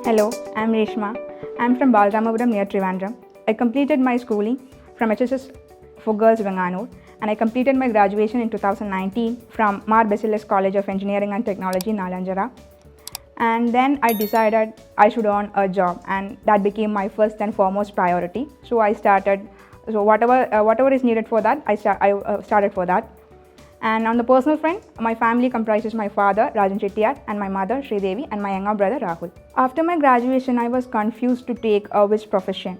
Hello, I'm Reshma. I'm from Balramapuram near Trivandrum. I completed my schooling from HSS for Girls Venganur and I completed my graduation in 2019 from Mar Basilis College of Engineering and Technology, Nalanjara. And then I decided I should earn a job, and that became my first and foremost priority. So I started. So whatever is needed for that, I started for that. And on the personal front, my family comprises my father, Rajan Chettiar, and my mother, Sridevi, and my younger brother, Rahul. After my graduation, I was confused to take which profession.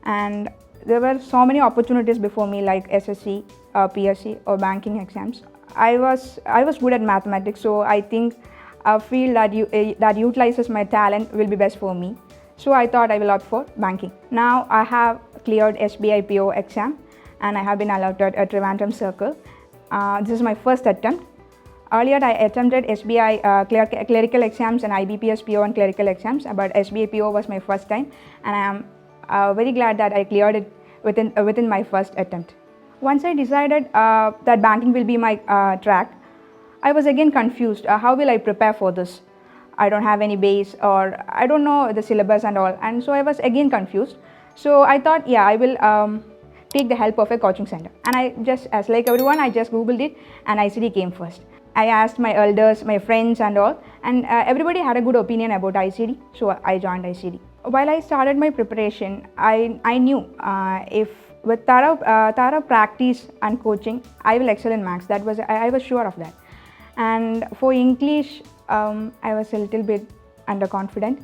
And there were so many opportunities before me, like SSC, PSC, or banking exams. I was good at mathematics, so I think a field that utilizes my talent will be best for me. So I thought I will opt for banking. Now I have cleared SBI PO exam, and I have been allotted at Trivandrum Circle. This is my first attempt. Earlier, I attempted SBI clerical exams and IBPS PO and clerical exams, but SBI PO was my first time, and I am very glad that I cleared it within my first attempt. Once I decided that banking will be my track, I was again confused. How will I prepare for this? I don't have any base, or I don't know the syllabus and all, and so I was again confused. So I thought, yeah, I will take the help of a coaching center. And I just, as like everyone, I just googled it, and ICD came first. I asked my elders, my friends and all, and everybody had a good opinion about ICD, so I joined ICD. While I started my preparation, I knew if with thorough practice and coaching, I will excel in maths. I was sure of that. And for English, I was a little bit underconfident,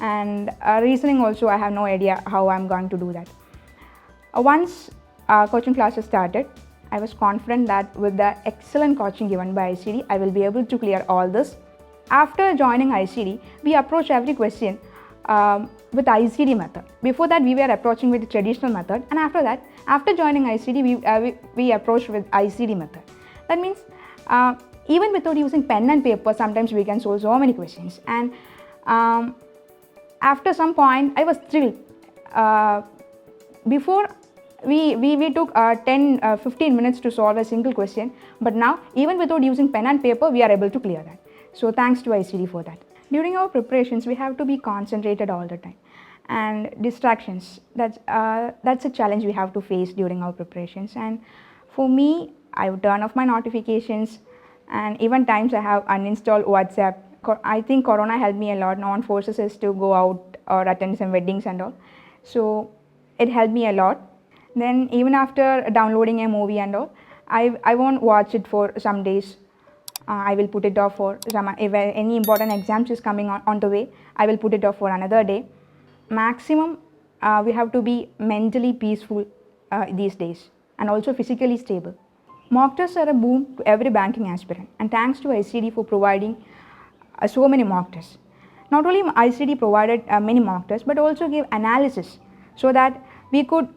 and reasoning also, I have no idea how I'm going to do that. Once coaching classes started, I was confident that with the excellent coaching given by ICD, I will be able to clear all this. After joining ICD, we approach every question with ICD method. Before that, we were approaching with the traditional method, and after that, after joining ICD, we approach with ICD method. That means even without using pen and paper, sometimes we can solve so many questions. And after some point, I was thrilled. Before, we took 10-15 minutes to solve a single question, but now even without using pen and paper, we are able to clear that. So thanks to ICD for that. During our preparations, we have to be concentrated all the time, and distractions, that's a challenge we have to face during our preparations. And for me, I would turn off my notifications, and even times I have uninstalled WhatsApp. I think Corona helped me a lot. No one forces us to go out or attend some weddings and all, so it helped me a lot. Then even after downloading a movie and all, I won't watch it for some days. I will put it off for some, if any important exams is coming on the way, I will put it off for another day. Maximum, we have to be mentally peaceful these days, and also physically stable. Mock tests are a boon to every banking aspirant, and thanks to ICD for providing so many mock tests. Not only ICD provided many mock tests, but also gave analysis so that we could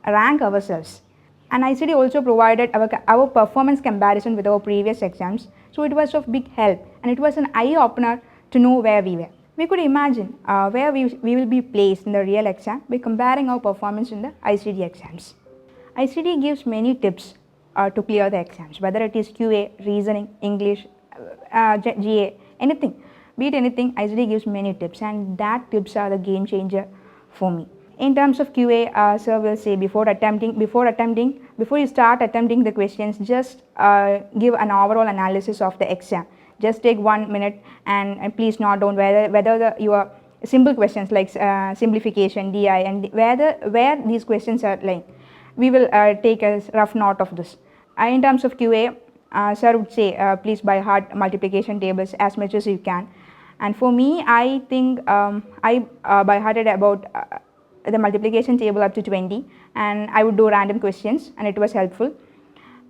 rank ourselves. And ICD also provided our performance comparison with our previous exams, so it was of big help, and it was an eye-opener to know where we were. We could imagine where we will be placed in the real exam by comparing our performance in the ICD exams. ICD gives many tips to clear the exams, whether it is QA, reasoning, English, GA, anything. Be it anything, ICD gives many tips, and that tips are the game changer for me. In terms of QA, sir will say before you start attempting the questions, just give an overall analysis of the exam. Just take 1 minute and please note down whether your simple questions like simplification, DI, and where these questions are lying. We will take a rough note of this. In terms of QA, sir would say please by heart multiplication tables as much as you can. And for me, I think I by hearted about the multiplication table up to 20, and I would do random questions, and it was helpful.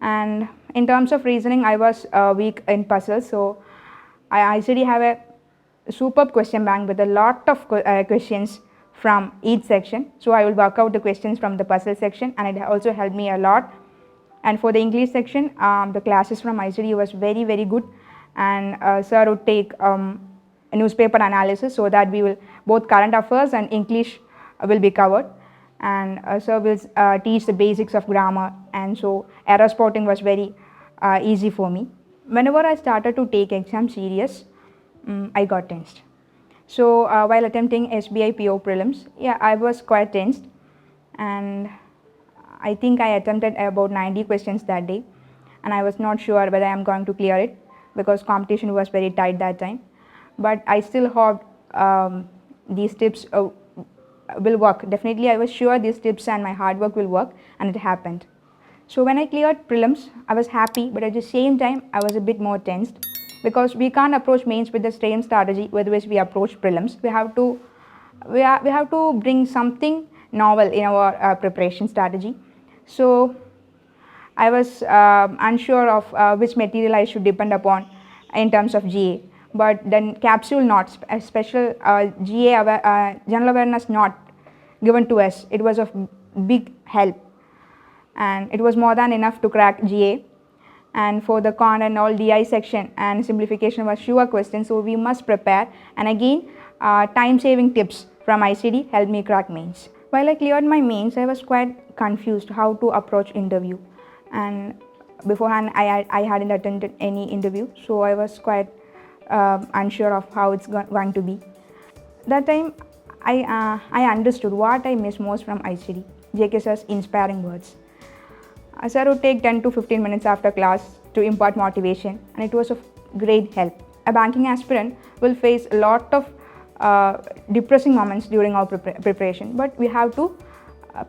And in terms of reasoning, I was weak in puzzles, so I ICD have a superb question bank with a lot of questions from each section. So I will work out the questions from the puzzle section, and it also helped me a lot. And for the English section, the classes from ICD was very, very good, and sir would take a newspaper analysis so that we will both current affairs and English will be covered, and sir will teach the basics of grammar, and so error spotting was very easy for me. Whenever I started to take exam serious, I got tensed. So while attempting SBI PO prelims, yeah, I was quite tensed, and I think I attempted about 90 questions that day, and I was not sure whether I am going to clear it because competition was very tight that time. But I still hoped these tips will work. Definitely, I was sure these tips and my hard work will work, and it happened. So when I cleared prelims, I was happy, but at the same time, I was a bit more tensed because we can't approach mains with the same strategy with which we approach prelims. We have to bring something novel in our preparation strategy. So I was unsure of which material I should depend upon in terms of GA. But then capsule notes, a special general awareness not given to us, it was of big help, and it was more than enough to crack GA. And for the con and all DI section and simplification was sure questions, so we must prepare. And again, time saving tips from ICD helped me crack mains. While I cleared my mains, I was quite confused how to approach interview, and beforehand I hadn't attended any interview, so I was quite unsure of how it's going to be. That time I understood what I missed most from ICD, JK sir's inspiring words. Sir would take 10 to 15 minutes after class to impart motivation, and it was of great help. A banking aspirant will face a lot of depressing moments during our preparation, but we have to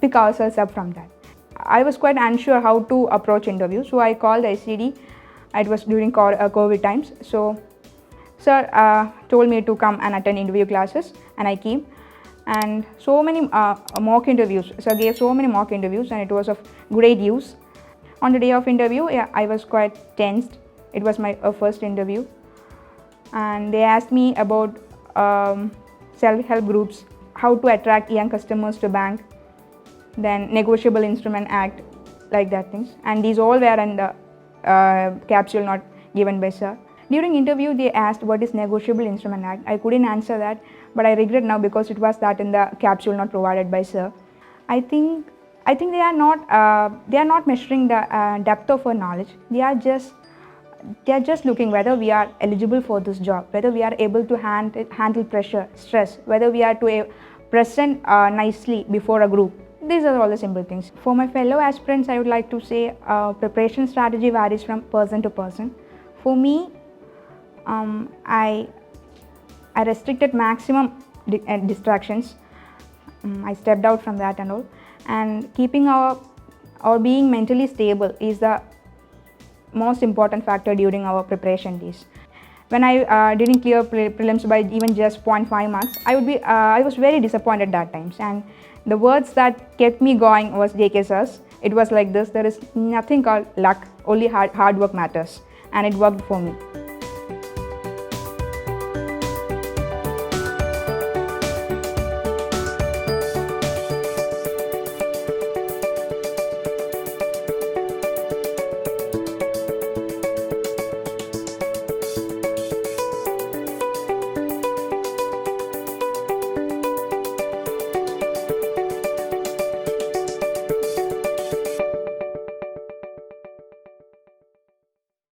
pick ourselves up from that. I was quite unsure how to approach interviews, so I called ICD. It was during COVID times, so sir told me to come and attend interview classes, and I came. And so many mock interviews, sir gave so many mock interviews, and it was of great use. On the day of interview, yeah, I was quite tensed. It was my first interview, and they asked me about self-help groups, how to attract young customers to bank, then negotiable instrument act, like that things. And these all were in the capsule not given by sir. During interview, they asked what is negotiable instrument act. I couldn't answer that, but I regret now because it was that in the capsule not provided by sir. I think they are not measuring the depth of our knowledge. They are just looking whether we are eligible for this job, whether we are able to handle pressure, stress, whether we are to present nicely before a group. These are all the simple things. For my fellow aspirants, I would like to say preparation strategy varies from person to person. For me, I restricted maximum distractions. I stepped out from that and all. And keeping or being mentally stable is the most important factor during our preparation days. When I didn't clear prelims by even just 0.5 marks, I was very disappointed that times. And the words that kept me going was JK sir's. It was like this: there is nothing called luck, only hard work matters, and it worked for me.